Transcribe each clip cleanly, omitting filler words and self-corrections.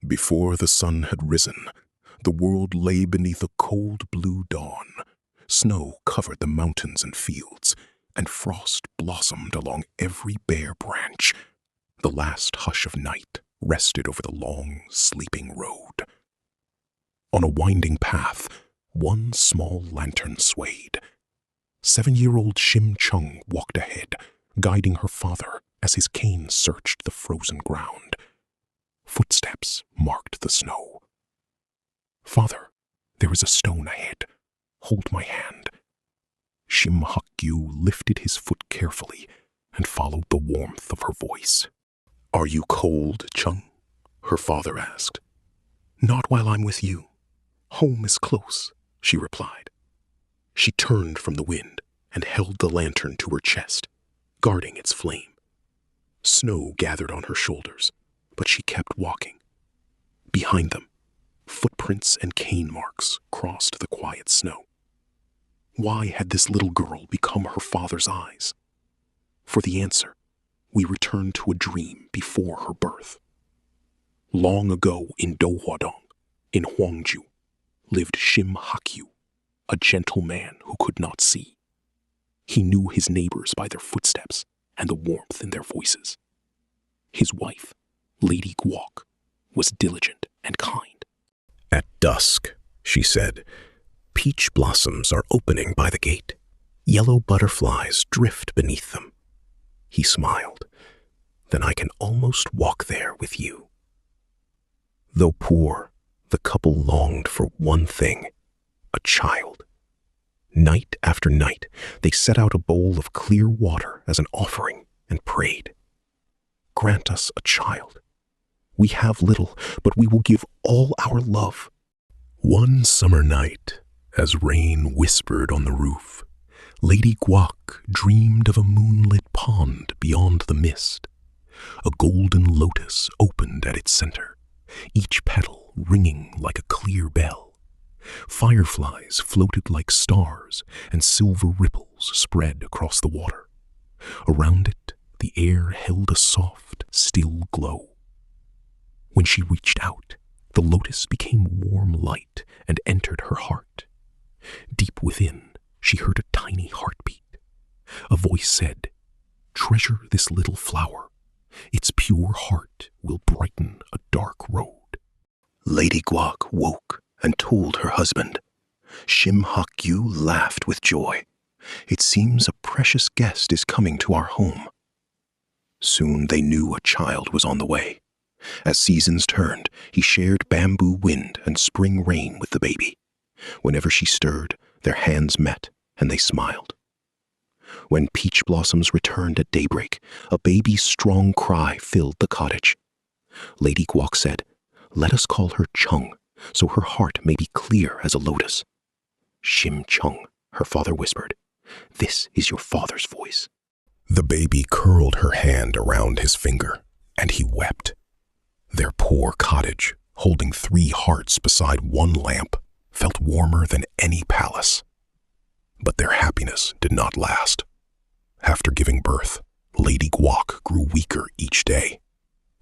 Before the sun had risen, the world lay beneath a cold blue dawn. Snow covered the mountains and fields, and frost blossomed along every bare branch. The last hush of night rested over the long, sleeping road. On a winding path, one small lantern swayed. 7-year-old Shim Cheong walked ahead, guiding her father as his cane searched the frozen ground. Footsteps marked the snow. "Father, there is a stone ahead. Hold my hand." Shim Hakyu lifted his foot carefully and followed the warmth of her voice. "Are you cold, Cheong?" her father asked. "Not while I'm with you. Home is close," she replied. She turned from the wind and held the lantern to her chest, guarding its flame. Snow gathered on her shoulders, but she kept walking. Behind them, footprints and cane marks crossed the quiet snow. Why had this little girl become her father's eyes? For the answer, we return to a dream before her birth. Long ago in Dohwa Village, in Hwangju, lived Shim Hakyu, a gentle man who could not see. He knew his neighbors by their footsteps and the warmth in their voices. His wife, Lady Gwak, was diligent and kind. "At dusk," she said, "peach blossoms are opening by the gate. Yellow butterflies drift beneath them." He smiled. "Then I can almost walk there with you." Though poor, the couple longed for one thing, a child. Night after night, they set out a bowl of clear water as an offering and prayed. "Grant us a child. We have little, but we will give all our love." One summer night, as rain whispered on the roof, Lady Gwak dreamed of a moonlit pond beyond the mist. A golden lotus opened at its center, each petal ringing like a clear bell. Fireflies floated like stars, and silver ripples spread across the water. Around it, the air held a soft, still glow. When she reached out, the lotus became warm light and entered her heart. Deep within, she heard a tiny heartbeat. A voice said, "Treasure this little flower. Its pure heart will brighten a dark road." Lady Gwak woke and told her husband. Shim Hakyu laughed with joy. "It seems a precious guest is coming to our home." Soon they knew a child was on the way. As seasons turned, he shared bamboo wind and spring rain with the baby. Whenever she stirred, their hands met and they smiled. When peach blossoms returned at daybreak, a baby's strong cry filled the cottage. Lady Gwak said, "Let us call her Cheong, so her heart may be clear as a lotus." "Shim Cheong," her father whispered. "This is your father's voice." The baby curled her hand around his finger, and he wept. Their poor cottage, holding 3 hearts beside one lamp, felt warmer than any palace. But their happiness did not last. After giving birth, Lady Gwak grew weaker each day.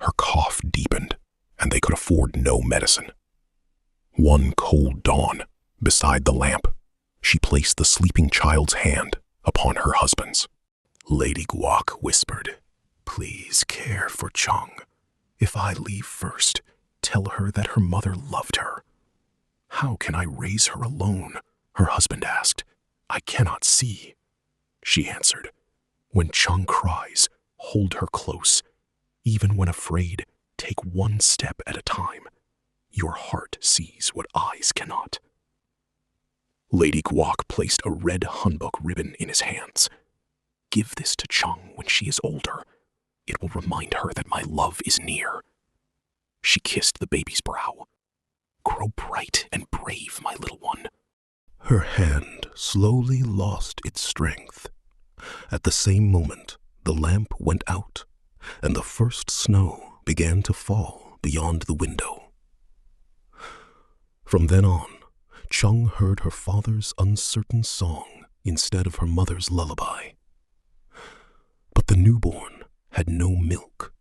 Her cough deepened, and they could afford no medicine. One cold dawn, beside the lamp, she placed the sleeping child's hand upon her husband's. Lady Gwak whispered, "Please care for Cheong. If I leave first, tell her that her mother loved her." "How can I raise her alone?" her husband asked. "I cannot see." She answered, "When Cheong cries, hold her close. Even when afraid, take one step at a time. Your heart sees what eyes cannot." Lady Gwak placed a red hanbok ribbon in his hands. "Give this to Cheong when she is older. It will remind her that my love is near." She kissed the baby's brow. "Grow bright and brave, my little one." Her hand slowly lost its strength. At the same moment, the lamp went out, and the first snow began to fall beyond the window. From then on, Cheong heard her father's uncertain song instead of her mother's lullaby. But the newborn had no milk.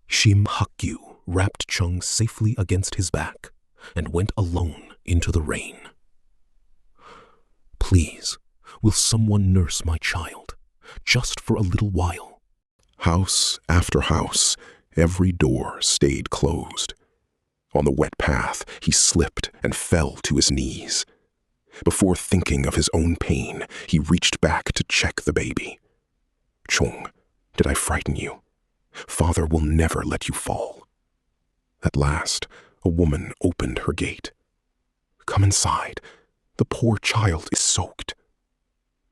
Shim Hakyu wrapped Cheong safely against his back, and went alone into the rain. "Please, will someone nurse my child, just for a little while?" House after house, every door stayed closed. On the wet path, he slipped and fell to his knees. Before thinking of his own pain, he reached back to check the baby. "Cheong, did I frighten you? Father will never let you fall." At last, a woman opened her gate. "Come inside. The poor child is soaked."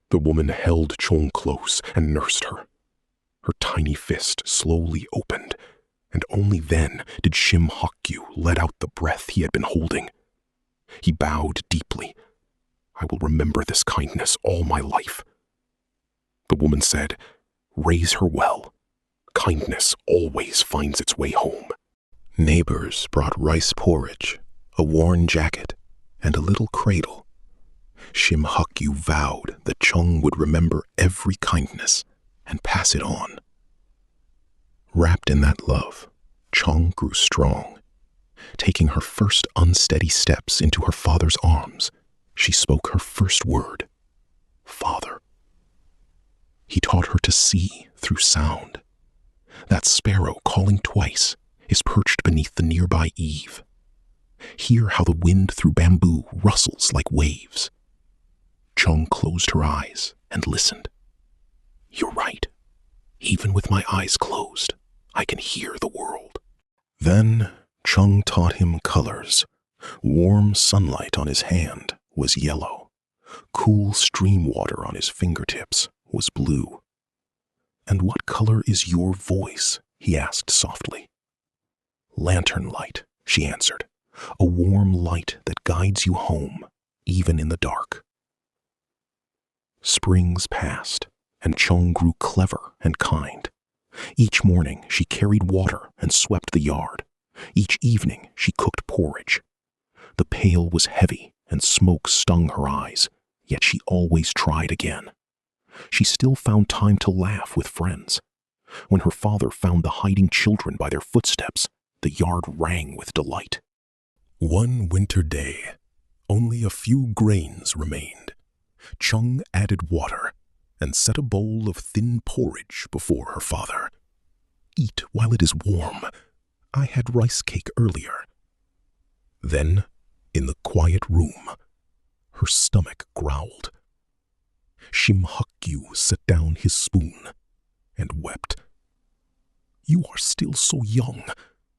The woman held Cheong close and nursed her. Her tiny fist slowly opened, and only then did Shim Cheong let out the breath he had been holding. He bowed deeply. "I will remember this kindness all my life." The woman said, "Raise her well. Kindness always finds its way home." Neighbors brought rice porridge, a worn jacket, and a little cradle. Shim Cheong vowed that Cheong would remember every kindness and pass it on. Wrapped in that love, Cheong grew strong. Taking her first unsteady steps into her father's arms, she spoke her first word, "Father." He taught her to see through sound. That sparrow calling twice is perched beneath the nearby eave. Hear how the wind through bamboo rustles like waves. Cheong closed her eyes and listened. "You're right. Even with my eyes closed, I can hear the world." Then Cheong taught him colors. Warm sunlight on his hand was yellow. Cool stream water on his fingertips was blue. "And what color is your voice?" he asked softly. "Lantern light," she answered. "A warm light that guides you home, even in the dark." Springs passed, and Cheong grew clever and kind. Each morning she carried water and swept the yard. Each evening she cooked porridge. The pail was heavy and smoke stung her eyes, yet she always tried again. She still found time to laugh with friends. When her father found the hiding children by their footsteps, the yard rang with delight. One winter day, only a few grains remained. Cheong added water and set a bowl of thin porridge before her father. "Eat while it is warm. I had rice cake earlier." Then, in the quiet room, her stomach growled. Shim Cheong set down his spoon and wept. "You are still so young,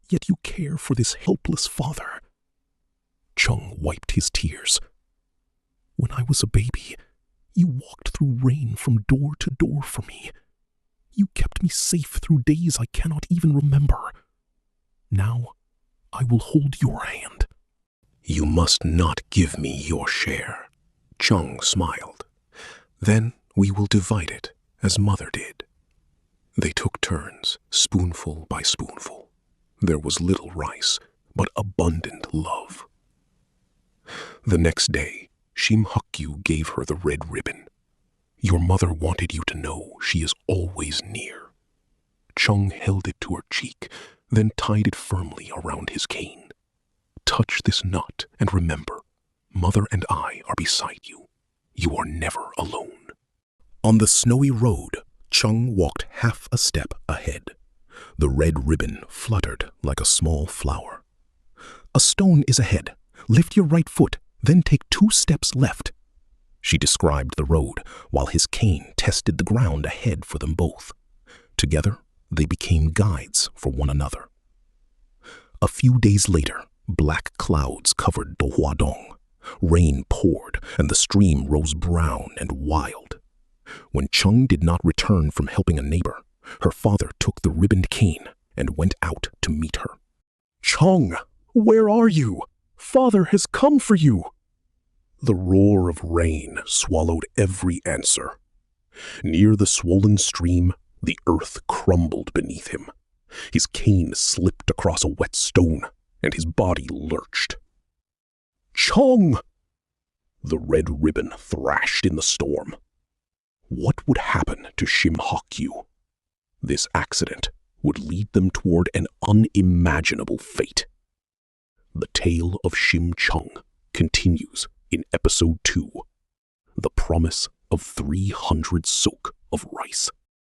yet you care for this helpless father." Cheong wiped his tears. "When I was a baby, you walked through rain from door to door for me. You kept me safe through days I cannot even remember. Now, I will hold your hand." "You must not give me your share," Cheong smiled. "Then we will divide it as Mother did." They took turns, spoonful by spoonful. There was little rice, but abundant love. The next day, Shim Cheong gave her the red ribbon. "Your mother wanted you to know she is always near." Cheong held it to her cheek, then tied it firmly around his cane. "Touch this knot and remember, Mother and I are beside you. You are never alone." On the snowy road, Cheong walked half a step ahead. The red ribbon fluttered like a small flower. "A stone is ahead. Lift your right foot, then take 2 steps left." She described the road, while his cane tested the ground ahead for them both. Together, they became guides for one another. A few days later, black clouds covered Dohwa Dong. Rain poured, and the stream rose brown and wild. When Cheong did not return from helping a neighbor, her father took the ribboned cane and went out to meet her. "Cheong, where are you? Father has come for you." The roar of rain swallowed every answer. Near the swollen stream, the earth crumbled beneath him. His cane slipped across a wet stone, and his body lurched. "Cheong!" The red ribbon thrashed in the storm. What would happen to Shim Cheong? This accident would lead them toward an unimaginable fate. The Tale of Shim Cheong continues in Episode 2, The Promise of 300 Sok of Rice.